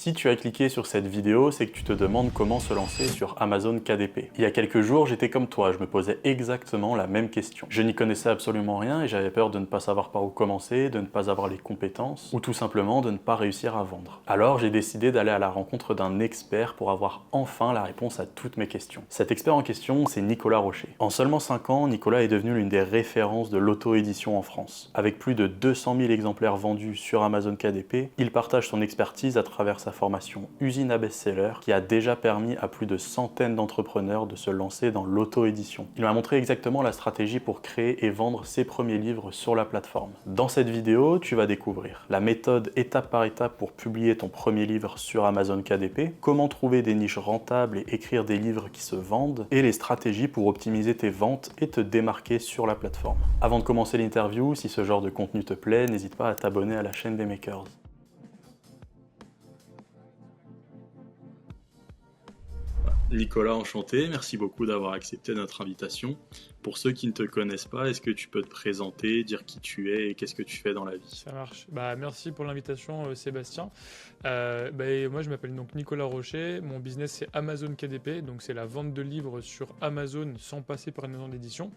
Si tu as cliqué sur cette vidéo, c'est que tu te demandes comment se lancer sur Amazon KDP. Il y a quelques jours, j'étais comme toi, je me posais exactement la même question. Je n'y connaissais absolument rien et j'avais peur de ne pas savoir par où commencer, de ne pas avoir les compétences, ou tout simplement de ne pas réussir à vendre. Alors j'ai décidé d'aller à la rencontre d'un expert pour avoir enfin la réponse à toutes mes questions. Cet expert en question, c'est Nicolas Rocher. En seulement 5 ans, Nicolas est devenu l'une des références de l'auto-édition en France. Avec plus de 200 000 exemplaires vendus sur Amazon KDP, il partage son expertise à travers sa formation Usine à best-seller qui a déjà permis à plus de centaines d'entrepreneurs de se lancer dans l'auto-édition. Il m'a montré exactement la stratégie pour créer et vendre ses premiers livres sur la plateforme. Dans cette vidéo, tu vas découvrir la méthode étape par étape pour publier ton premier livre sur Amazon KDP, comment trouver des niches rentables et écrire des livres qui se vendent, et les stratégies pour optimiser tes ventes et te démarquer sur la plateforme. Avant de commencer l'interview, si ce genre de contenu te plaît, n'hésite pas à t'abonner à la chaîne des Makers. Nicolas, enchanté, merci beaucoup d'avoir accepté notre invitation. Pour ceux qui ne te connaissent pas, est-ce que tu peux te présenter, dire qui tu es et qu'est-ce que tu fais dans la vie? Ça marche. Merci pour l'invitation, Sébastien. Moi, je m'appelle donc Nicolas Rocher. Mon business, c'est Amazon KDP. Donc, c'est la vente de livres sur Amazon sans passer par une maison d'édition.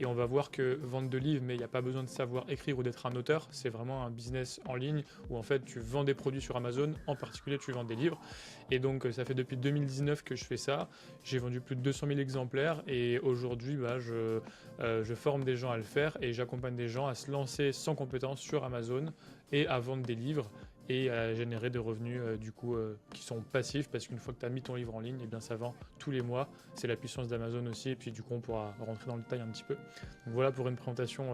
Et on va voir que vente de livres, mais il n'y a pas besoin de savoir écrire ou d'être un auteur. C'est vraiment un business en ligne où en fait, tu vends des produits sur Amazon. En particulier, tu vends des livres. Et donc, ça fait depuis 2019 que je fais ça. J'ai vendu plus de 200 000 exemplaires. Et aujourd'hui, je forme des gens à le faire et j'accompagne des gens à se lancer sans compétences sur Amazon et à vendre des livres et à générer des revenus qui sont passifs parce qu'une fois que tu as mis ton livre en ligne, ça vend tous les mois. C'est la puissance d'Amazon aussi et puis du coup on pourra rentrer dans le détail un petit peu. Donc voilà pour une présentation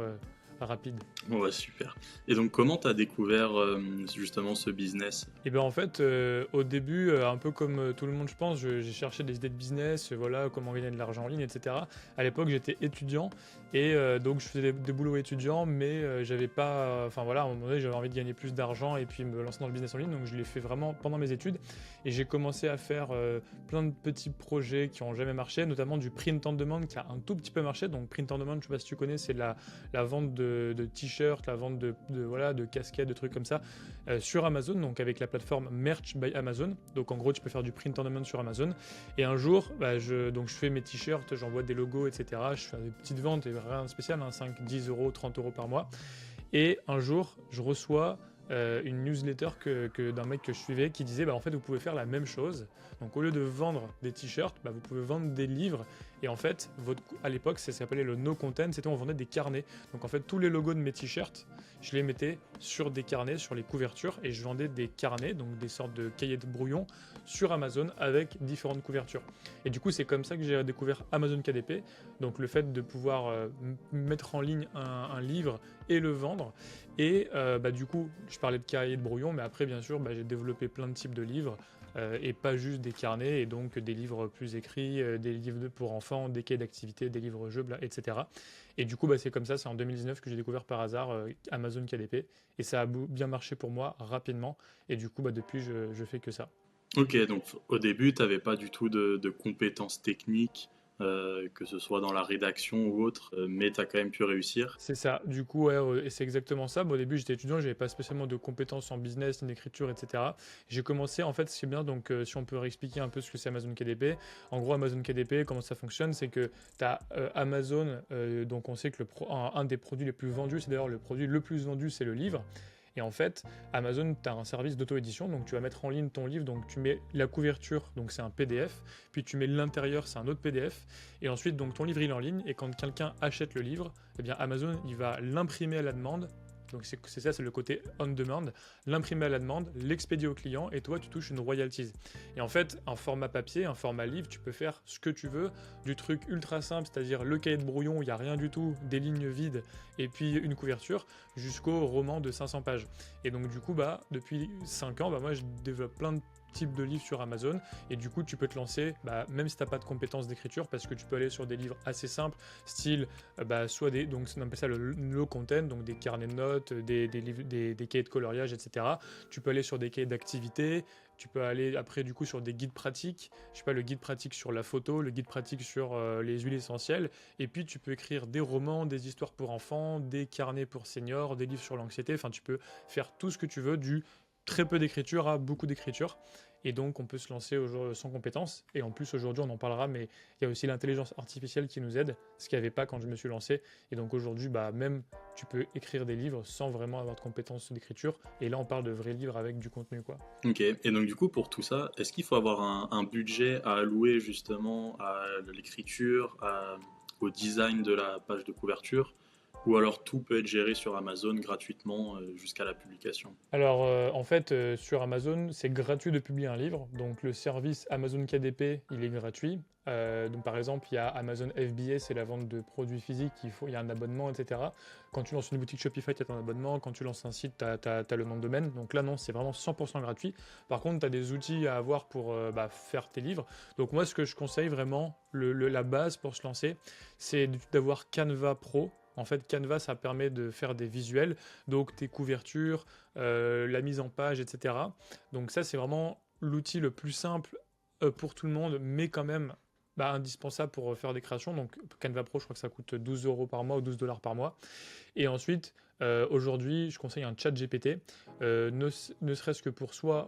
rapide. Ouais, super. Et donc, comment tu as découvert justement ce business? Au début, un peu comme tout le monde, je pense, j'ai cherché des idées de business, voilà, comment gagner de l'argent en ligne, etc. À l'époque, j'étais étudiant et donc je faisais des boulots étudiants, mais j'avais pas, enfin voilà, à un moment donné, j'avais envie de gagner plus d'argent et puis me lancer dans le business en ligne, donc je l'ai fait vraiment pendant mes études et j'ai commencé à faire plein de petits projets qui ont jamais marché, notamment du print on demand qui a un tout petit peu marché. Donc print on demand, je sais pas si tu connais, c'est la vente de t-shirts, la vente de casquettes, de trucs comme ça sur Amazon, donc avec la plateforme Merch by Amazon. Donc en gros, tu peux faire du print on demand sur Amazon. Et un jour, je fais mes t-shirts, j'envoie des logos, etc. Je fais des petites ventes et rien de spécial, 5, 10 euros, 30 euros par mois. Et un jour, je reçois une newsletter d'un mec que je suivais qui disait en fait vous pouvez faire la même chose. Donc au lieu de vendre des t-shirts, vous pouvez vendre des livres. Et en fait, à l'époque, ça s'appelait le no content, c'était on vendait des carnets. Donc en fait, tous les logos de mes t-shirts, je les mettais sur des carnets, sur les couvertures, et je vendais des carnets, donc des sortes de cahiers de brouillon, sur Amazon avec différentes couvertures. Et du coup, c'est comme ça que j'ai découvert Amazon KDP, donc le fait de pouvoir mettre en ligne un livre et le vendre. Et du coup, je parlais de cahiers de brouillon, mais après, bien sûr, j'ai développé plein de types de livres, et pas juste des carnets, et donc des livres plus écrits, des livres pour enfants, des cahiers d'activités, des livres jeux, etc. Et du coup, c'est comme ça, c'est en 2019 que j'ai découvert par hasard Amazon KDP, et ça a bien marché pour moi rapidement, et du coup, depuis, je fais que ça. Ok, donc au début, tu n'avais pas du tout de compétences techniques, que ce soit dans la rédaction ou autre, mais tu as quand même pu réussir. C'est ça, du coup, ouais, et c'est exactement ça. Au début, j'étais étudiant, j'avais pas spécialement de compétences en business, ni d'écriture, etc. J'ai commencé, en fait, ce qui est bien, donc si on peut réexpliquer un peu ce que c'est Amazon KDP. En gros, Amazon KDP, comment ça fonctionne, c'est que tu as Amazon, donc on sait que un des produits les plus vendus, c'est d'ailleurs le produit le plus vendu, c'est le livre. Et en fait, Amazon, tu as un service d'auto-édition, donc tu vas mettre en ligne ton livre, donc tu mets la couverture, donc c'est un PDF, puis tu mets l'intérieur, c'est un autre PDF, et ensuite, donc ton livre il est en ligne, et quand quelqu'un achète le livre, Amazon, il va l'imprimer à la demande. Donc c'est ça, c'est le côté on demand, l'imprimer à la demande, l'expédier au client, et toi tu touches une royalties. Et en fait, un format papier, un format livre, tu peux faire ce que tu veux, du truc ultra simple, c'est-à-dire le cahier de brouillon où il n'y a rien du tout, des lignes vides, et puis une couverture, jusqu'au roman de 500 pages. Et donc du coup, depuis 5 ans, moi je développe plein de types de livres sur Amazon, et du coup tu peux te lancer même si tu n'as pas de compétences d'écriture, parce que tu peux aller sur des livres assez simples, style soit donc on appelle ça le low content, donc des carnets de notes, des cahiers de coloriage, etc. Tu peux aller sur des cahiers d'activité, tu peux aller après du coup sur des guides pratiques, je sais pas, le guide pratique sur la photo, le guide pratique sur les huiles essentielles, et puis tu peux écrire des romans, des histoires pour enfants, des carnets pour seniors, des livres sur l'anxiété, enfin tu peux faire tout ce que tu veux, du très peu d'écriture à beaucoup d'écriture. Et donc, on peut se lancer sans compétences. Et en plus, aujourd'hui, on en parlera, mais il y a aussi l'intelligence artificielle qui nous aide, ce qu'il n'y avait pas quand je me suis lancé. Et donc, aujourd'hui, même tu peux écrire des livres sans vraiment avoir de compétences d'écriture. Et là, on parle de vrais livres avec du contenu, quoi. Ok, et donc du coup pour tout ça, est-ce qu'il faut avoir un budget à allouer justement à l'écriture, au design de la page de couverture, ou alors tout peut être géré sur Amazon gratuitement jusqu'à la publication? Alors, en fait, sur Amazon, c'est gratuit de publier un livre. Donc, le service Amazon KDP, il est gratuit. Donc, par exemple, il y a Amazon FBA, c'est la vente de produits physiques, il y a un abonnement, etc. Quand tu lances une boutique Shopify, tu as ton abonnement. Quand tu lances un site, tu as le nom de domaine. Donc là, non, c'est vraiment 100% gratuit. Par contre, tu as des outils à avoir pour faire tes livres. Donc, moi, ce que je conseille vraiment, la base pour se lancer, c'est d'avoir Canva Pro. En fait, Canva, ça permet de faire des visuels, donc tes couvertures, la mise en page, etc. Donc ça, c'est vraiment l'outil le plus simple pour tout le monde, mais quand même indispensable pour faire des créations. Donc Canva Pro, je crois que ça coûte 12 euros par mois ou 12 dollars par mois. Et ensuite, aujourd'hui, je conseille un chat GPT, ne serait-ce que pour soit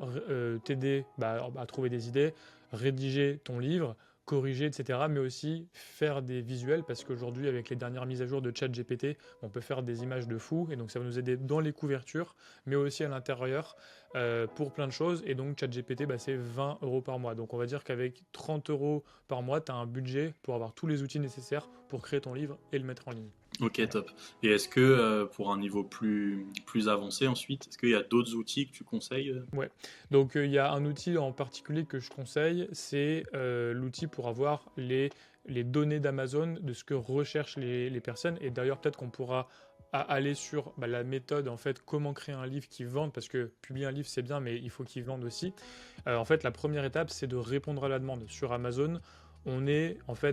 t'aider à trouver des idées, rédiger ton livre, corriger, etc., mais aussi faire des visuels, parce qu'aujourd'hui, avec les dernières mises à jour de ChatGPT, on peut faire des images de fou, et donc ça va nous aider dans les couvertures, mais aussi à l'intérieur, pour plein de choses, et donc ChatGPT, c'est 20 euros par mois. Donc on va dire qu'avec 30 euros par mois, tu as un budget pour avoir tous les outils nécessaires pour créer ton livre et le mettre en ligne. Ok, Voilà. top. Et est-ce que pour un niveau plus avancé ensuite, est-ce qu'il y a d'autres outils que tu conseilles? Ouais. Donc il y a un outil en particulier que je conseille, c'est l'outil pour avoir les données d'Amazon, de ce que recherchent les personnes. Et d'ailleurs, peut-être qu'on pourra aller sur la méthode, en fait, comment créer un livre qui vende, parce que publier un livre, c'est bien, mais il faut qu'il vende aussi. En fait, la première étape, c'est de répondre à la demande. Sur Amazon,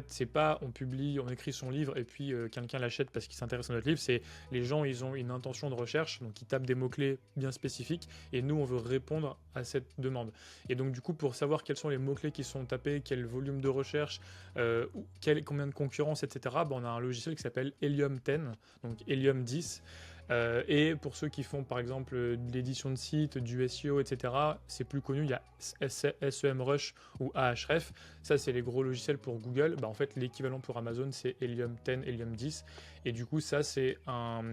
c'est pas on publie, on écrit son livre et puis quelqu'un l'achète parce qu'il s'intéresse à notre livre, c'est les gens, ils ont une intention de recherche, donc ils tapent des mots-clés bien spécifiques et nous, on veut répondre à cette demande. Et donc, du coup, pour savoir quels sont les mots-clés qui sont tapés, quel volume de recherche, combien de concurrence, etc., on a un logiciel qui s'appelle Helium 10, donc Helium 10. Et pour ceux qui font par exemple de l'édition de site, du SEO, etc., c'est plus connu, il y a SEMrush ou Ahref. Ça, c'est les gros logiciels pour Google. En fait, l'équivalent pour Amazon, c'est Helium 10, Helium 10. Et du coup, ça, c'est un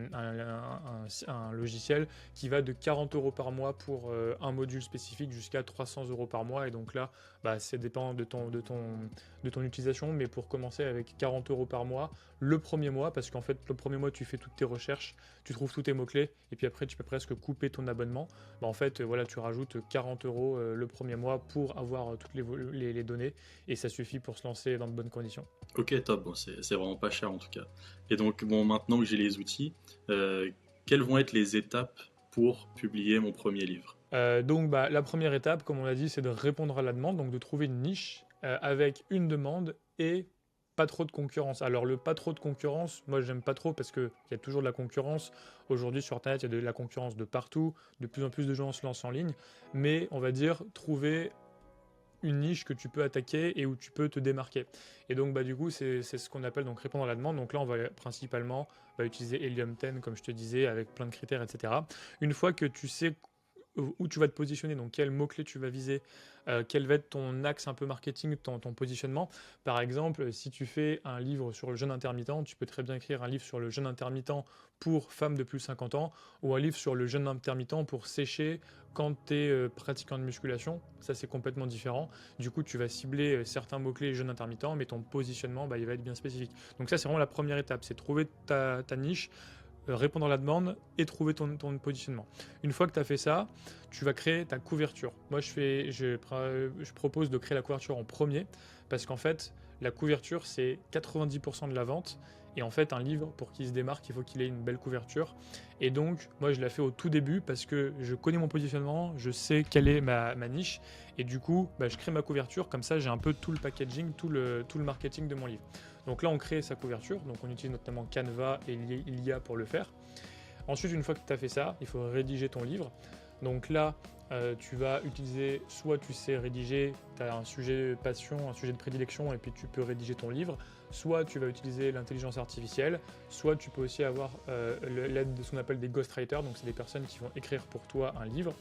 logiciel qui va de 40 euros par mois pour un module spécifique jusqu'à 300 euros par mois. Et donc là, ça dépend de ton utilisation. Mais pour commencer avec 40 euros par mois, le premier mois, parce qu'en fait, le premier mois, tu fais toutes tes recherches, tu trouves tous tes mots-clés, et puis après, tu peux presque couper ton abonnement. En fait, voilà, tu rajoutes 40 euros le premier mois pour avoir toutes les données, et ça suffit pour se lancer dans de bonnes conditions. Ok, top. Bon, c'est vraiment pas cher en tout cas. Et donc, bon, maintenant que j'ai les outils, quelles vont être les étapes pour publier mon premier livre? Donc, la première étape, comme on l'a dit, c'est de répondre à la demande, donc de trouver une niche avec une demande et pas trop de concurrence. Alors, le pas trop de concurrence, moi, j'aime pas trop parce qu'il y a toujours de la concurrence. Aujourd'hui, sur Internet, il y a de la concurrence de partout. De plus en plus de gens se lancent en ligne. Mais on va dire trouver une niche que tu peux attaquer et où tu peux te démarquer. Et donc, du coup, c'est ce qu'on appelle donc répondre à la demande. Donc là, on va principalement utiliser Helium 10, comme je te disais, avec plein de critères, etc. Une fois que tu sais où tu vas te positionner, donc quel mot-clé tu vas viser, quel va être ton axe un peu marketing, ton positionnement. Par exemple, si tu fais un livre sur le jeûne intermittent, tu peux très bien écrire un livre sur le jeûne intermittent pour femmes de plus de 50 ans, ou un livre sur le jeûne intermittent pour sécher quand tu es pratiquant de musculation. Ça, c'est complètement différent. Du coup, tu vas cibler certains mots-clés jeûne intermittent, mais ton positionnement, il va être bien spécifique. Donc ça, c'est vraiment la première étape, c'est trouver ta niche, répondre à la demande et trouver ton positionnement. Une fois que tu as fait ça, tu vas créer ta couverture. Moi, je propose de créer la couverture en premier parce qu'en fait, la couverture, c'est 90% de la vente. Et en fait, un livre, pour qu'il se démarque, il faut qu'il ait une belle couverture. Et donc, moi, je la fais au tout début parce que je connais mon positionnement, je sais quelle est ma niche. Et du coup, je crée ma couverture. Comme ça, j'ai un peu tout le packaging, tout le marketing de mon livre. Donc là, on crée sa couverture. Donc on utilise notamment Canva et l'IA pour le faire. Ensuite, une fois que tu as fait ça, il faut rédiger ton livre. Donc là, tu vas utiliser, soit tu sais rédiger, tu as un sujet de passion, un sujet de prédilection, et puis tu peux rédiger ton livre. Soit tu vas utiliser l'intelligence artificielle, soit tu peux aussi avoir l'aide de ce qu'on appelle des ghostwriters, donc c'est des personnes qui vont écrire pour toi un livre.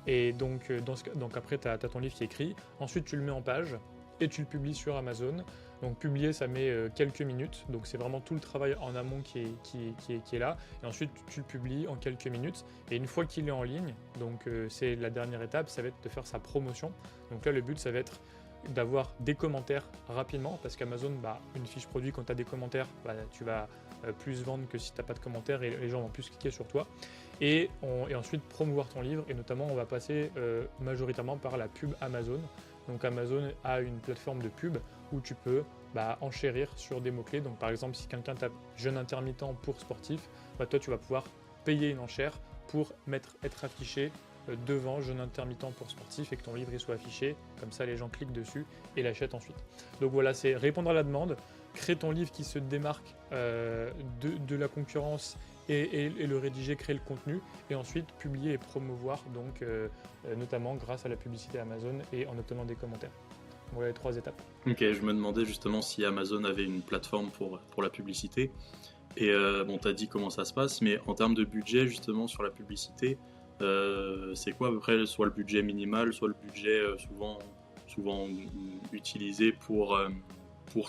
Et donc, donc après, tu as ton livre qui est écrit. Ensuite, tu le mets en page et tu le publies sur Amazon. Donc publier, ça met quelques minutes. Donc c'est vraiment tout le travail en amont qui est là. Et ensuite, tu le publies en quelques minutes. Et une fois qu'il est en ligne, donc c'est la dernière étape, ça va être de faire sa promotion. Donc là, le but, ça va être d'avoir des commentaires rapidement, parce qu'Amazon, une fiche produit, quand tu as des commentaires, tu vas plus vendre que si tu n'as pas de commentaires et les gens vont plus cliquer sur toi. Et ensuite promouvoir ton livre, et notamment on va passer majoritairement par la pub Amazon. Donc Amazon a une plateforme de pub où tu peux enchérir sur des mots-clés. Donc par exemple, si quelqu'un tape jeune intermittent pour sportif, toi tu vas pouvoir payer une enchère pour être affiché devant jeune intermittent pour sportif et que ton livre il soit affiché. Comme ça, les gens cliquent dessus et l'achètent ensuite. Donc voilà, c'est répondre à la demande, créer ton livre qui se démarque de la concurrence et le rédiger, créer le contenu et ensuite publier et promouvoir, donc notamment grâce à la publicité Amazon et en obtenant des commentaires. Voilà les 3 étapes. Ok, je me demandais justement si Amazon avait une plateforme pour la publicité. Et bon, t'as dit comment ça se passe, mais en termes de budget justement sur la publicité, c'est quoi à peu près soit le budget minimal, soit le budget souvent utilisé pour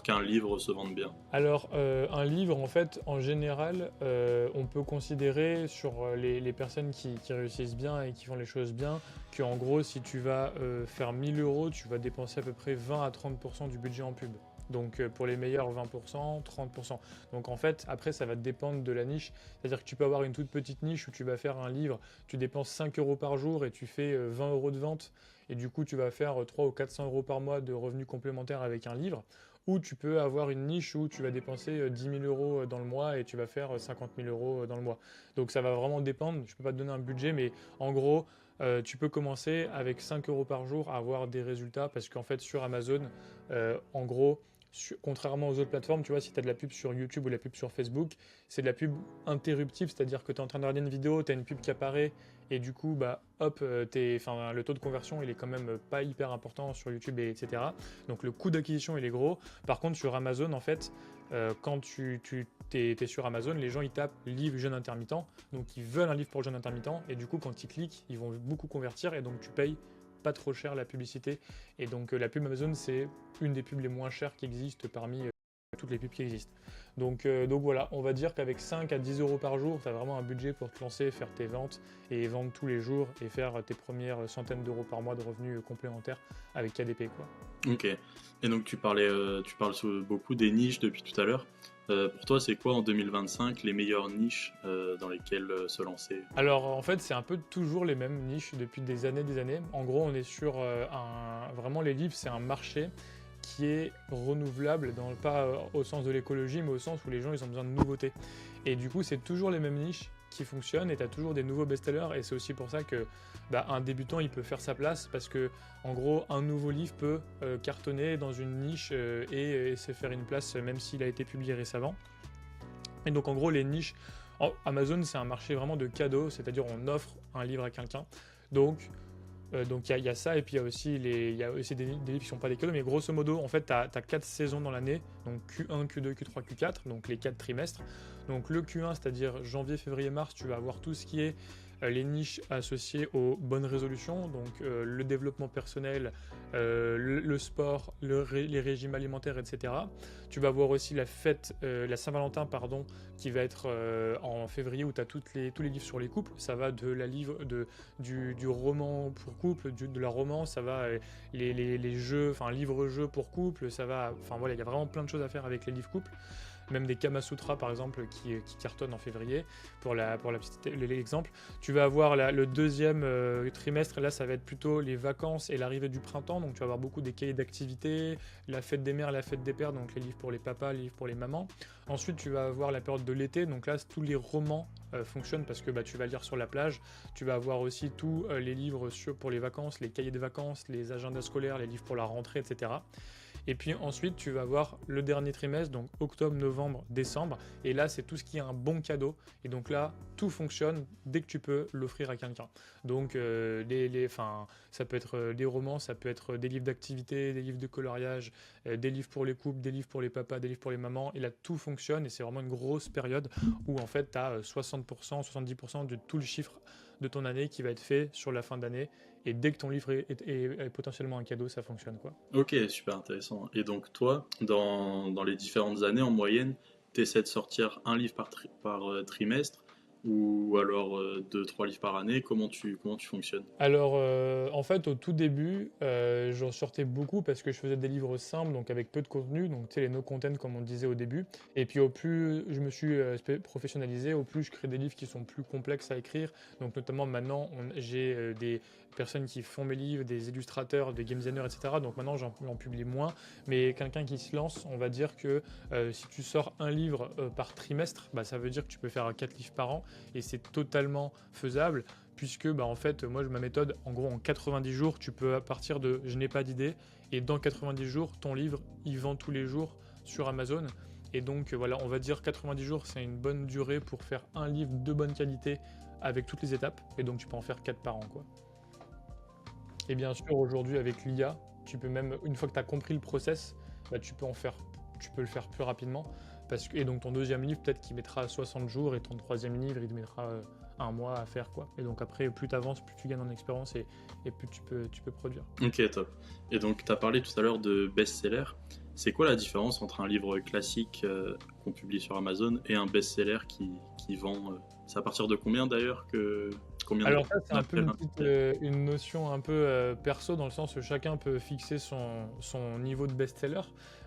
qu'un livre se vende bien? Alors, un livre, en fait, en général, on peut considérer sur les personnes qui réussissent bien et qui font les choses bien, qu'en gros, si tu vas faire 1000 euros, tu vas dépenser à peu près 20 à 30% du budget en pub. Donc, pour les meilleurs, 20%, 30%. Donc, en fait, après, ça va dépendre de la niche. C'est-à-dire que tu peux avoir une toute petite niche où tu vas faire un livre, tu dépenses 5 euros par jour et tu fais 20 euros de vente. Et du coup, tu vas faire 300 ou 400 euros par mois de revenus complémentaires avec un livre. Ou tu peux avoir une niche où tu vas dépenser 10 000 euros dans le mois et tu vas faire 50 000 euros dans le mois. Donc ça va vraiment dépendre. Je ne peux pas te donner un budget, mais en gros, tu peux commencer avec 5 euros par jour à avoir des résultats parce qu'en fait, sur Amazon, en gros, contrairement aux autres plateformes, tu vois, si tu as de la pub sur YouTube ou de la pub sur Facebook, c'est de la pub interruptive, c'est-à-dire que tu es en train de regarder une vidéo, tu as une pub qui apparaît et du coup, hop, le taux de conversion, il est quand même pas hyper important sur YouTube, etc. Donc le coût d'acquisition, il est gros. Par contre, sur Amazon, en fait, quand tu es sur Amazon, les gens, ils tapent livre jeune intermittent, donc ils veulent un livre pour le jeune intermittent, et du coup, quand ils cliquent, ils vont beaucoup convertir, et donc tu payes pas trop cher la publicité. Et donc la pub Amazon, c'est une des pubs les moins chères qui existent parmi toutes les pubs qui existent. Donc voilà, on va dire qu'avec 5 à 10 euros par jour, tu as vraiment un budget pour te lancer, faire tes ventes et vendre tous les jours et faire tes premières centaines d'euros par mois de revenus complémentaires avec KDP, quoi. Ok. Et donc tu parles beaucoup des niches depuis tout à l'heure. Pour toi, c'est quoi en 2025 les meilleures niches dans lesquelles se lancer? Alors en fait, c'est un peu toujours les mêmes niches depuis des années, des années. En gros, on est sur vraiment les livres, c'est un marché qui est renouvelable, pas au sens de l'écologie, mais au sens où les gens ils ont besoin de nouveautés. Et du coup, c'est toujours les mêmes niches qui fonctionnent et tu as toujours des nouveaux best-sellers. Et c'est aussi pour ça que un débutant il peut faire sa place parce que en gros, un nouveau livre peut cartonner dans une niche et se faire une place même s'il a été publié récemment. Et donc en gros, les niches, Amazon c'est un marché vraiment de cadeaux, c'est-à-dire on offre un livre à quelqu'un. Donc il y a ça, et puis il y a aussi des livres qui ne sont pas des cadeaux, mais grosso modo, en fait, tu as 4 saisons dans l'année, donc Q1, Q2, Q3, Q4, donc les 4 trimestres. Donc le Q1, c'est-à-dire janvier, février, mars, tu vas avoir tout ce qui est les niches associées aux bonnes résolutions, donc le développement personnel, le sport, les régimes alimentaires, etc. Tu vas avoir aussi la fête, la Saint-Valentin, pardon, qui va être en février où tu as tous les livres sur les couples. Ça va de du roman pour couple, de la romance, ça va les jeux, enfin livres-jeux pour couple, ça va, enfin voilà, il y a vraiment plein de choses à faire avec les livres couples. Même des Kama Sutra par exemple qui cartonnent en février pour l'exemple. Tu vas avoir le deuxième trimestre, là ça va être plutôt les vacances et l'arrivée du printemps, donc tu vas avoir beaucoup des cahiers d'activités, la fête des mères, la fête des pères, donc les livres pour les papas, les livres pour les mamans. Ensuite tu vas avoir la période de l'été, donc là tous les romans fonctionnent parce que tu vas lire sur la plage. Tu vas avoir aussi tous les livres pour les vacances, les cahiers de vacances, les agendas scolaires, les livres pour la rentrée, etc. Et puis ensuite, tu vas avoir le dernier trimestre, donc octobre, novembre, décembre. Et là, c'est tout ce qui est un bon cadeau. Et donc là, tout fonctionne dès que tu peux l'offrir à quelqu'un. Donc, ça peut être des romans, ça peut être des livres d'activité, des livres de coloriage, des livres pour les couples, des livres pour les papas, des livres pour les mamans. Et là, tout fonctionne. Et c'est vraiment une grosse période où en fait, tu as 60%, 70% de tout le chiffre de ton année qui va être fait sur la fin d'année. Et dès que ton livre est potentiellement un cadeau, ça fonctionne, quoi. Ok, super intéressant. Et donc toi, dans les différentes années en moyenne, tu essaies de sortir un livre par trimestre ou alors deux, trois livres par année. Comment tu fonctionnes? Alors, en fait, au tout début, j'en sortais beaucoup parce que je faisais des livres simples, donc avec peu de contenu, donc tu sais, les no content comme on disait au début. Et puis au plus je me suis professionnalisé, au plus je crée des livres qui sont plus complexes à écrire. Donc notamment maintenant, j'ai des personnes qui font mes livres, des illustrateurs, des game designers, etc. Donc maintenant, j'en publie moins. Mais quelqu'un qui se lance, on va dire que si tu sors un livre par trimestre, bah, ça veut dire que tu peux faire 4 livres par an et c'est totalement faisable puisque bah, en fait, moi, ma méthode, en gros, en 90 jours, tu peux à partir de je n'ai pas d'idée, et dans 90 jours, ton livre, il vend tous les jours sur Amazon. Et donc, voilà, on va dire 90 jours, c'est une bonne durée pour faire un livre de bonne qualité avec toutes les étapes, et donc tu peux en faire 4 par an, quoi. Et bien sûr, aujourd'hui, avec l'IA, tu peux même, une fois que tu as compris le process, bah, tu peux le faire plus rapidement. Et donc ton deuxième livre, peut-être qu'il mettra 60 jours, et ton troisième livre, il mettra un mois à faire, quoi. Et donc après, plus tu avances, plus tu gagnes en expérience, et plus tu peux produire. Ok, top. Et donc tu as parlé tout à l'heure de best-seller. C'est quoi la différence entre un livre classique qu'on publie sur Amazon et un best-seller qui vend c'est à partir de combien d'ailleurs combien Alors ça, c'est on un peu appelle un une notion un peu perso, dans le sens où chacun peut fixer son niveau de best-seller.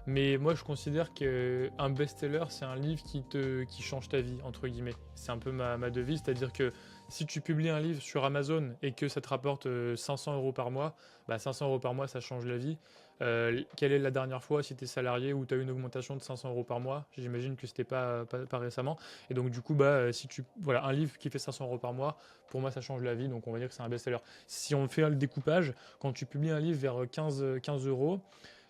Mais moi, je considère qu'un best-seller, c'est un livre qui change ta vie, entre guillemets. C'est un peu ma devise, c'est-à-dire que si tu publies un livre sur Amazon et que ça te rapporte 500 € par mois, bah 500 € par mois, ça change la vie. Quelle est la dernière fois, si tu es salarié, où tu as eu une augmentation de 500 € par mois? J'imagine que c'était pas récemment. Et donc, du coup, bah, voilà, un livre qui fait 500 € par mois, pour moi, ça change la vie, donc on va dire que c'est un best-seller. Si on fait le découpage, quand tu publies un livre vers 15 €,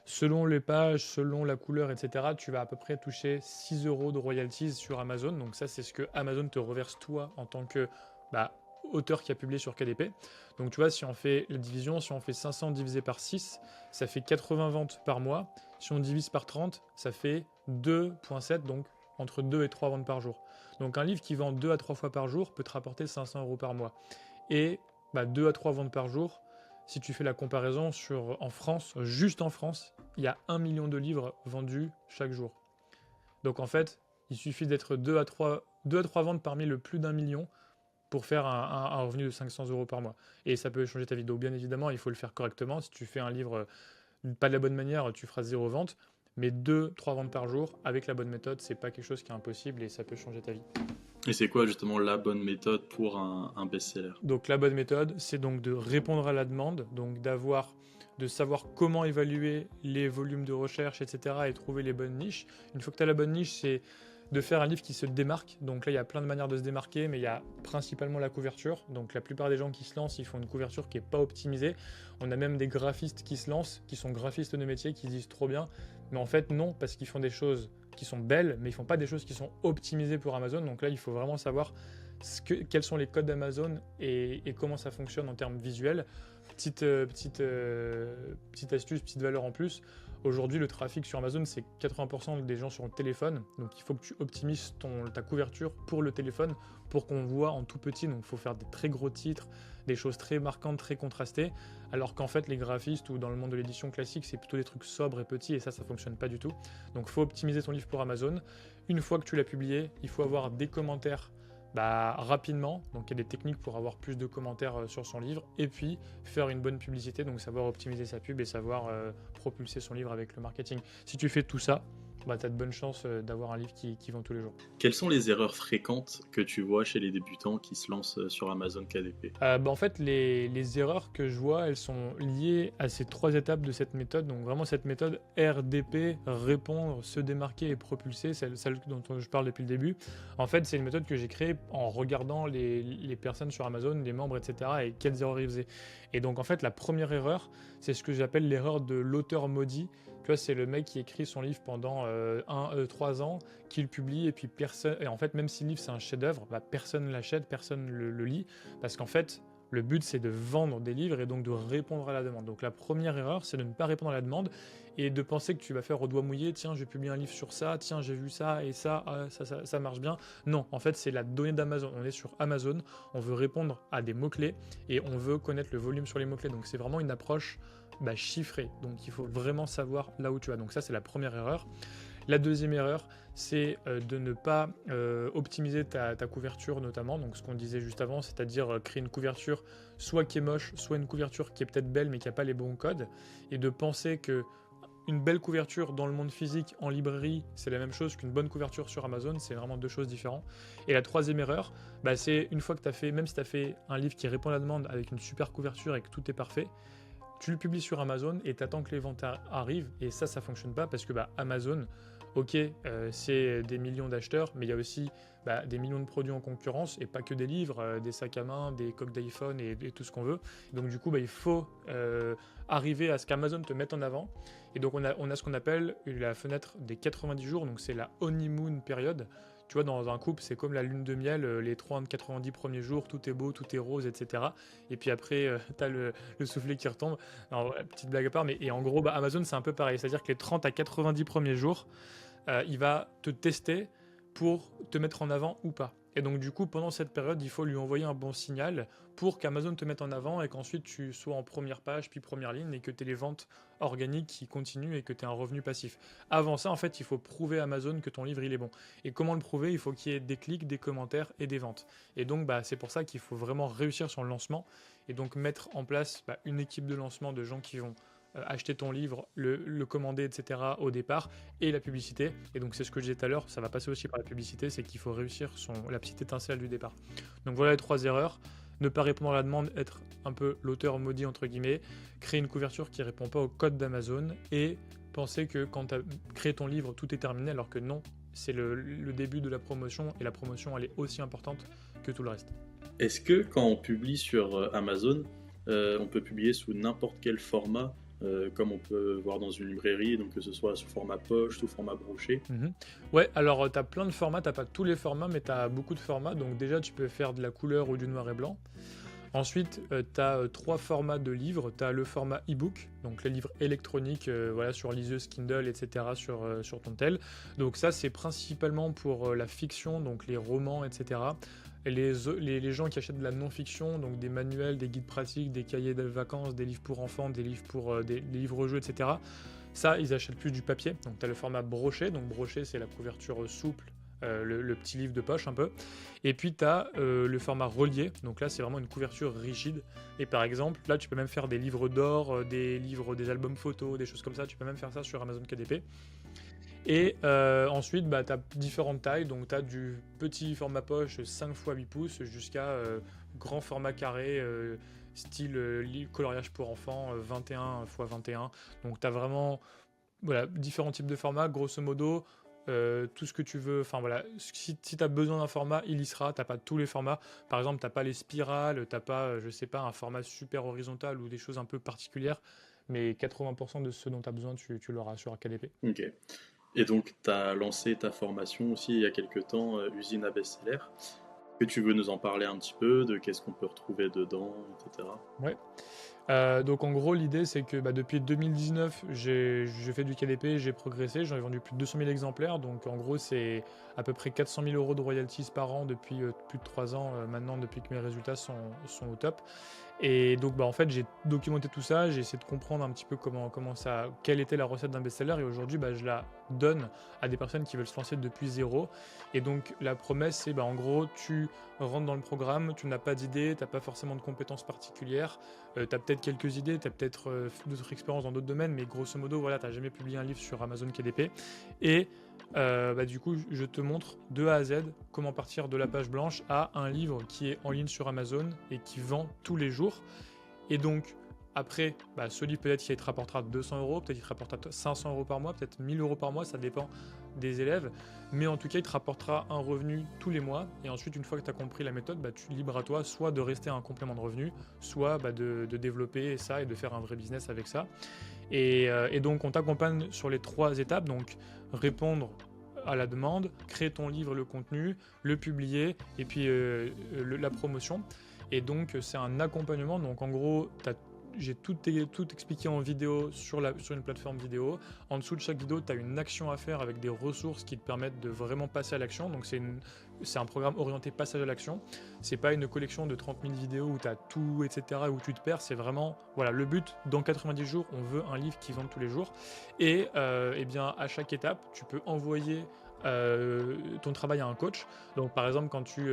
selon les pages, selon la couleur, etc., tu vas à peu près toucher 6 € de royalties sur Amazon. Donc ça, c'est ce que Amazon te reverse toi en tant que bah, auteur qui a publié sur KDP. Donc tu vois, si on fait la division, si on fait 500 divisé par 6, ça fait 80 ventes par mois. Si on divise par 30, ça fait 2,7, donc entre 2 et 3 ventes par jour. Donc un livre qui vend 2 à 3 fois par jour peut te rapporter 500 € par mois. Et 2 à 3 ventes par jour, si tu fais la comparaison en France, juste en France, il y a 1 million de livres vendus chaque jour. Donc en fait, il suffit d'être 2 à 3 ventes parmi le plus d'1 million pour faire un revenu de 500 € par mois. Et ça peut changer ta vie. Donc bien évidemment, il faut le faire correctement. Si tu fais un livre pas de la bonne manière, tu feras 0 vente. Mais 2-3 ventes par jour, avec la bonne méthode, c'est pas quelque chose qui est impossible et ça peut changer ta vie. Et c'est quoi justement la bonne méthode pour un best-seller? Donc la bonne méthode, c'est donc de répondre à la demande, donc de savoir comment évaluer les volumes de recherche, etc., et trouver les bonnes niches. Une fois que tu as la bonne niche, c'est de faire un livre qui se démarque. Donc là, il y a plein de manières de se démarquer, mais il y a principalement la couverture. Donc la plupart des gens qui se lancent, ils font une couverture qui n'est pas optimisée. On a même des graphistes qui se lancent, qui sont graphistes de métier, qui disent trop bien. Mais en fait, non, parce qu'ils font des choses qui sont belles, mais ils font pas des choses qui sont optimisées pour Amazon. Donc là, il faut vraiment savoir quels sont les codes d'Amazon et comment ça fonctionne en termes visuels. Petite astuce, petite valeur en plus. Aujourd'hui, le trafic sur Amazon, c'est 80% des gens sur le téléphone. Donc, il faut que tu optimises ta couverture pour le téléphone pour qu'on voit en tout petit. Donc, il faut faire des très gros titres, des choses très marquantes, très contrastées. Alors qu'en fait, les graphistes ou dans le monde de l'édition classique, c'est plutôt des trucs sobres et petits. Et ça fonctionne pas du tout. Donc, il faut optimiser ton livre pour Amazon. Une fois que tu l'as publié, il faut avoir des commentaires rapidement. Donc, il y a des techniques pour avoir plus de commentaires sur son livre. Et puis, faire une bonne publicité. Donc, savoir optimiser sa pub et savoir propulser son livre avec le marketing. Si tu fais tout ça, tu as de bonnes chances d'avoir un livre qui vend tous les jours. Quelles sont les erreurs fréquentes que tu vois chez les débutants qui se lancent sur Amazon KDP? En fait, les erreurs que je vois, elles sont liées à ces 3 étapes de cette méthode. Donc vraiment cette méthode RDP, répondre, se démarquer et propulser, celle dont je parle depuis le début. En fait, c'est une méthode que j'ai créée en regardant les personnes sur Amazon, les membres, etc. et quelles erreurs ils faisaient. Et donc en fait, la première erreur, c'est ce que j'appelle l'erreur de l'auteur maudit. Tu vois, c'est le mec qui écrit son livre pendant 3 ans, qui le publie, et puis personne. Et en fait, même si le livre c'est un chef-d'œuvre, personne ne l'achète, personne le lit, parce qu'en fait, Le but, c'est de vendre des livres et donc de répondre à la demande. Donc la première erreur, c'est de ne pas répondre à la demande et de penser que tu vas faire au doigt mouillé, tiens, je publie un livre sur ça, tiens, j'ai vu ça et ça, ça marche bien. Non, en fait, c'est la donnée d'Amazon. On est sur Amazon, on veut répondre à des mots-clés et on veut connaître le volume sur les mots-clés. Donc c'est vraiment une approche chiffrée. Donc il faut vraiment savoir là où tu vas. Donc ça, c'est la première erreur. La deuxième erreur, c'est de ne pas optimiser ta couverture notamment, donc ce qu'on disait juste avant, c'est-à-dire créer une couverture soit qui est moche, soit une couverture qui est peut-être belle mais qui n'a pas les bons codes, et de penser que une belle couverture dans le monde physique, en librairie, c'est la même chose qu'une bonne couverture sur Amazon, c'est vraiment deux choses différentes. Et la troisième erreur, c'est une fois que tu as fait, même si tu as fait un livre qui répond à la demande avec une super couverture et que tout est parfait, tu le publies sur Amazon et tu attends que les ventes arrivent, et ça fonctionne pas parce que Amazon, ok, c'est des millions d'acheteurs, mais il y a aussi des millions de produits en concurrence, et pas que des livres, des sacs à main, des coques d'iPhone et tout ce qu'on veut. Donc du coup, il faut arriver à ce qu'Amazon te mette en avant. Et donc on a ce qu'on appelle la fenêtre des 90 jours, donc c'est la honeymoon période. Tu vois, dans un couple, c'est comme la lune de miel, les 90 premiers jours, tout est beau, tout est rose, etc. Et puis après, t'as le soufflet qui retombe. Alors, petite blague à part, mais et en gros, Amazon, c'est un peu pareil. C'est-à-dire que les 30 à 90 premiers jours, il va te tester pour te mettre en avant ou pas. Et donc du coup, pendant cette période, il faut lui envoyer un bon signal pour qu'Amazon te mette en avant et qu'ensuite tu sois en première page, puis première ligne, et que tu aies les ventes organiques qui continuent et que tu aies un revenu passif. Avant ça, en fait, il faut prouver à Amazon que ton livre, il est bon. Et comment le prouver? Il faut qu'il y ait des clics, des commentaires et des ventes. Et donc, c'est pour ça qu'il faut vraiment réussir sur le lancement et donc mettre en place une équipe de lancement de gens qui vont acheter ton livre, le commander, etc. au départ, et la publicité. Et donc c'est ce que je disais tout à l'heure, ça va passer aussi par la publicité, c'est qu'il faut réussir la petite étincelle du départ. Donc voilà les 3 erreurs. Ne pas répondre à la demande, être un peu l'auteur maudit entre guillemets, créer une couverture qui ne répond pas au code d'Amazon, et penser que quand tu as créé ton livre, tout est terminé, alors que non, c'est le début de la promotion, et la promotion elle est aussi importante que tout le reste. Est-ce que quand on publie sur Amazon, on peut publier sous n'importe quel format, comme on peut voir dans une librairie, donc que ce soit sous format poche, sous format broché? Ouais, alors tu as plein de formats, tu n'as pas tous les formats, mais tu as beaucoup de formats. Donc déjà, tu peux faire de la couleur ou du noir et blanc. Ensuite, tu as 3 formats de livres. Tu as le format e-book, donc les livres électroniques sur liseuse Kindle, etc. sur ton tel. Donc ça, c'est principalement pour la fiction, donc les romans, etc. Les gens qui achètent de la non-fiction, donc des manuels, des guides pratiques, des cahiers de vacances, des livres pour enfants, des livres pour des livres-jeux, etc. Ça, ils achètent plus du papier. Donc tu as le format broché. Donc broché, c'est la couverture souple, le petit livre de poche un peu. Et puis tu as le format relié. Donc là, c'est vraiment une couverture rigide. Et par exemple, là, tu peux même faire des livres d'or, des albums photos, des choses comme ça. Tu peux même faire ça sur Amazon KDP. Et ensuite, tu as différentes tailles, donc tu as du petit format poche 5 x 8 pouces jusqu'à grand format carré, style coloriage pour enfants 21 x 21. Donc tu as vraiment différents types de formats, grosso modo. Tout ce que tu veux, si tu as besoin d'un format, il y sera. T'as pas tous les formats, par exemple t'as pas les spirales, t'as pas un format super horizontal ou des choses un peu particulières, mais 80% de ce dont tu as besoin tu l'auras sur KDP. Ok. Et donc, tu as lancé ta formation aussi il y a quelques temps, Usine à best-seller. Est-ce que tu veux nous en parler un petit peu, de qu'est-ce qu'on peut retrouver dedans, etc. Ouais. Donc en gros, l'idée c'est que depuis 2019, j'ai fait du KDP, j'ai progressé, j'en ai vendu plus de 200 000 exemplaires. Donc en gros, c'est à peu près 400 000 euros de royalties par an depuis plus de 3 ans maintenant, depuis que mes résultats sont au top. Et donc en fait, j'ai documenté tout ça, j'ai essayé de comprendre un petit peu quelle était la recette d'un best-seller, et aujourd'hui je la donne à des personnes qui veulent se lancer depuis zéro. Et donc la promesse c'est en gros, tu rentres dans le programme, tu n'as pas d'idée, tu n'as pas forcément de compétences particulières, tu as peut-être quelques idées, tu as peut-être d'autres expériences dans d'autres domaines, mais grosso modo tu n'as jamais publié un livre sur Amazon KDP. Et du coup, je te montre de A à Z comment partir de la page blanche à un livre qui est en ligne sur Amazon et qui vend tous les jours. Et donc, après, ce livre, peut-être qu'il te rapportera 200 euros, peut-être qu'il te rapportera 500 euros par mois, peut-être 1000 euros par mois, ça dépend des élèves. Mais en tout cas, il te rapportera un revenu tous les mois. Et ensuite, une fois que tu as compris la méthode, tu libre à toi soit de rester un complément de revenu, soit de développer ça et de faire un vrai business avec ça. Et donc, on t'accompagne sur les 3 étapes. Donc, répondre à la demande, créer ton livre, le contenu, le publier, et puis la promotion. Et donc, c'est un accompagnement. Donc, en gros, j'ai tout expliqué en vidéo sur une plateforme vidéo. En dessous de chaque vidéo, tu as une action à faire avec des ressources qui te permettent de vraiment passer à l'action. Donc, c'est un programme orienté passage à l'action. C'est pas une collection de 30 000 vidéos où tu as tout, etc., où tu te perds. C'est vraiment, voilà, le but, dans 90 jours, on veut un livre qui vende tous les jours. Et eh bien, à chaque étape, tu peux envoyer ton travail à un coach. Donc, par exemple, quand tu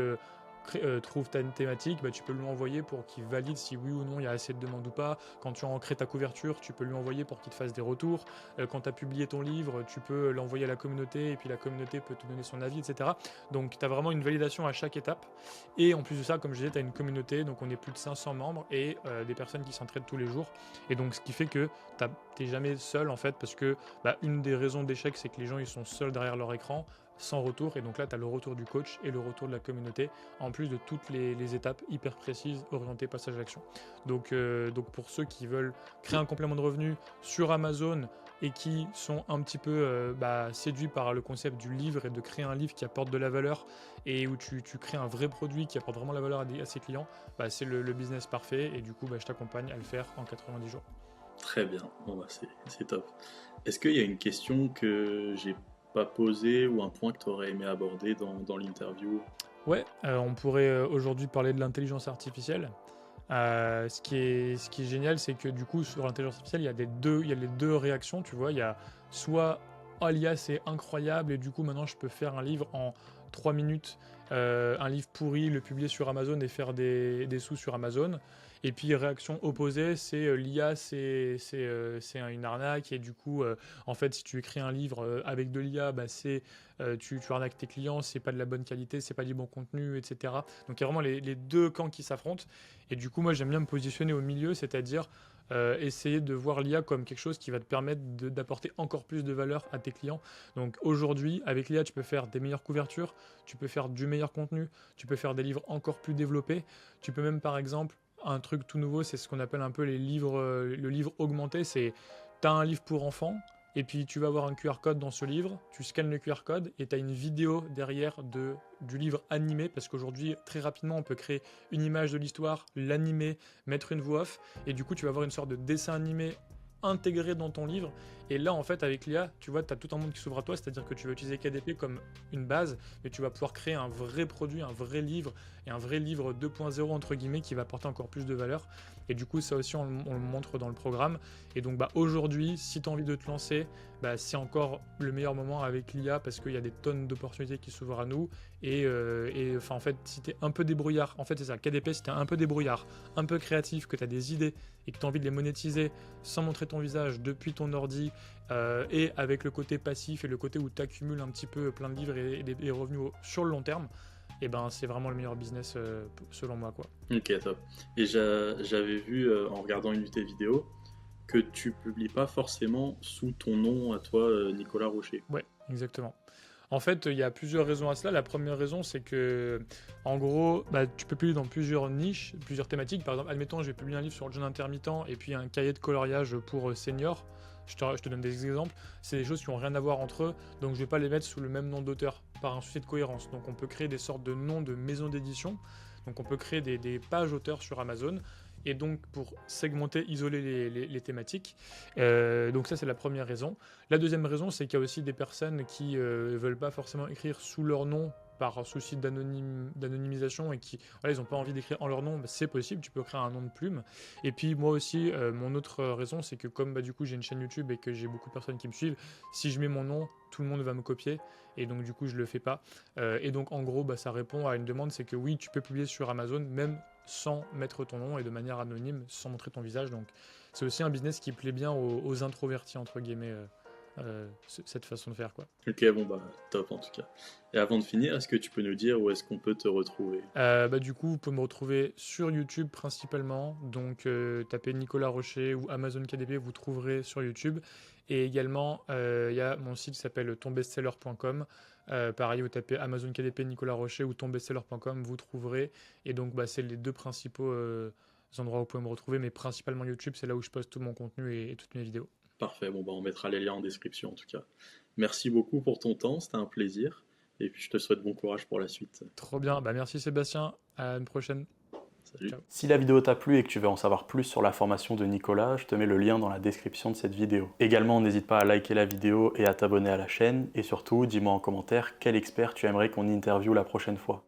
trouve ta thématique, tu peux lui envoyer pour qu'il valide si oui ou non il y a assez de demandes ou pas. Quand tu en crées ta couverture, tu peux lui envoyer pour qu'il te fasse des retours. Quand tu as publié ton livre, tu peux l'envoyer à la communauté et puis la communauté peut te donner son avis, etc. Donc tu as vraiment une validation à chaque étape. Et en plus de ça, comme je disais, tu as une communauté, donc on est plus de 500 membres et des personnes qui s'entraident tous les jours. Et donc ce qui fait que t'es jamais seul en fait, parce que une des raisons d'échec, c'est que les gens ils sont seuls derrière leur écran, sans retour, et donc là tu as le retour du coach et le retour de la communauté, en plus de toutes les étapes hyper précises orientées passage à l'action. Donc pour ceux qui veulent créer un complément de revenu sur Amazon et qui sont un petit peu séduits par le concept du livre et de créer un livre qui apporte de la valeur et où tu crées un vrai produit qui apporte vraiment la valeur à ses clients, c'est le business parfait, et du coup je t'accompagne à le faire en 90 jours. Très bien, bon, c'est top. Est-ce qu'il y a une question que j'ai pas posée ou un point que tu aurais aimé aborder dans l'interview? Ouais, on pourrait aujourd'hui parler de l'intelligence artificielle. Ce qui est génial, c'est que du coup, sur l'intelligence artificielle, il y a les deux réactions, tu vois. Il y a soit oh, l'IA c'est incroyable et du coup maintenant je peux faire un livre en 3 minutes, un livre pourri, le publier sur Amazon et faire des sous sur Amazon. Et puis réaction opposée, c'est l'IA c'est une arnaque, et du coup en fait si tu écris un livre avec de l'IA, tu arnaques tes clients, c'est pas de la bonne qualité, c'est pas du bon contenu, etc. Donc il y a vraiment les deux camps qui s'affrontent. Et du coup moi j'aime bien me positionner au milieu, c'est-à-dire essayer de voir l'IA comme quelque chose qui va te permettre d'apporter encore plus de valeur à tes clients. Donc aujourd'hui, avec l'IA, tu peux faire des meilleures couvertures, tu peux faire du meilleur contenu, tu peux faire des livres encore plus développés. Tu peux même, par exemple, un truc tout nouveau, c'est ce qu'on appelle un peu le livre augmenté. C'est, tu as un livre pour enfants, et puis tu vas avoir un QR code dans ce livre, tu scannes le QR code et tu as une vidéo derrière du livre animé, parce qu'aujourd'hui, très rapidement, on peut créer une image de l'histoire, l'animer, mettre une voix off, et du coup, tu vas avoir une sorte de dessin animé intégré dans ton livre. Et là, en fait, avec l'IA, tu vois, tu as tout un monde qui s'ouvre à toi, c'est-à-dire que tu vas utiliser KDP comme une base, mais tu vas pouvoir créer un vrai produit, un vrai livre, et un vrai livre 2.0, entre guillemets, qui va apporter encore plus de valeur. Et du coup, ça aussi, on le montre dans le programme. Et donc, aujourd'hui, si tu as envie de te lancer, c'est encore le meilleur moment avec l'IA, parce qu'il y a des tonnes d'opportunités qui s'ouvrent à nous. Et en fait, si tu es un peu débrouillard, en fait, c'est ça, KDP, si tu es un peu débrouillard, un peu créatif, que tu as des idées et que tu as envie de les monétiser sans montrer ton visage depuis ton ordi, et avec le côté passif et le côté où tu accumules un petit peu plein de livres et des revenus sur le long terme, et c'est vraiment le meilleur business selon moi, quoi. Ok, top. Et j'avais vu en regardant une de tes vidéos que tu publies pas forcément sous ton nom à toi, Nicolas Rocher. Ouais, exactement. En fait, il y a plusieurs raisons à cela. La première raison, c'est que, en gros, tu peux publier dans plusieurs niches, plusieurs thématiques. Par exemple, admettons, je vais publier un livre sur le jeûne intermittent et puis un cahier de coloriage pour seniors. Je te donne des exemples. C'est des choses qui n'ont rien à voir entre eux, donc je ne vais pas les mettre sous le même nom d'auteur, par un souci de cohérence. Donc on peut créer des sortes de noms de maisons d'édition. Donc on peut créer des pages auteurs sur Amazon. Et donc pour segmenter, isoler les thématiques. Donc ça c'est la première raison. La deuxième raison, c'est qu'il y a aussi des personnes qui veulent pas forcément écrire sous leur nom par souci d'anonymisation, et qui ils n'ont pas envie d'écrire en leur nom. C'est possible, tu peux créer un nom de plume. Et puis moi aussi, mon autre raison, c'est que comme du coup j'ai une chaîne YouTube et que j'ai beaucoup de personnes qui me suivent, si je mets mon nom, tout le monde va me copier, et donc du coup je le fais pas. Et donc en gros ça répond à une demande, c'est que oui, tu peux publier sur Amazon même sans mettre ton nom et de manière anonyme, sans montrer ton visage. Donc c'est aussi un business qui plaît bien aux introvertis, entre guillemets, cette façon de faire, quoi. Ok, bon top en tout cas. Et avant de finir, est-ce que tu peux nous dire où est-ce qu'on peut te retrouver? Du coup, vous pouvez me retrouver sur YouTube principalement, donc tapez Nicolas Rocher ou Amazon KDP, vous trouverez sur YouTube. Et également, il y a mon site qui s'appelle tonbestseller.com. Pareil, vous tapez Amazon KDP Nicolas Rocher ou tonbestseller.com, vous trouverez. Et donc, c'est les deux principaux endroits où vous pouvez me retrouver, mais principalement YouTube, c'est là où je poste tout mon contenu et toutes mes vidéos. Parfait, on mettra les liens en description en tout cas. Merci beaucoup pour ton temps, c'était un plaisir. Et puis je te souhaite bon courage pour la suite. Trop bien, merci Sébastien, à une prochaine. Salut. Ciao. Si la vidéo t'a plu et que tu veux en savoir plus sur la formation de Nicolas, je te mets le lien dans la description de cette vidéo. Également, n'hésite pas à liker la vidéo et à t'abonner à la chaîne. Et surtout, dis-moi en commentaire quel expert tu aimerais qu'on interviewe la prochaine fois.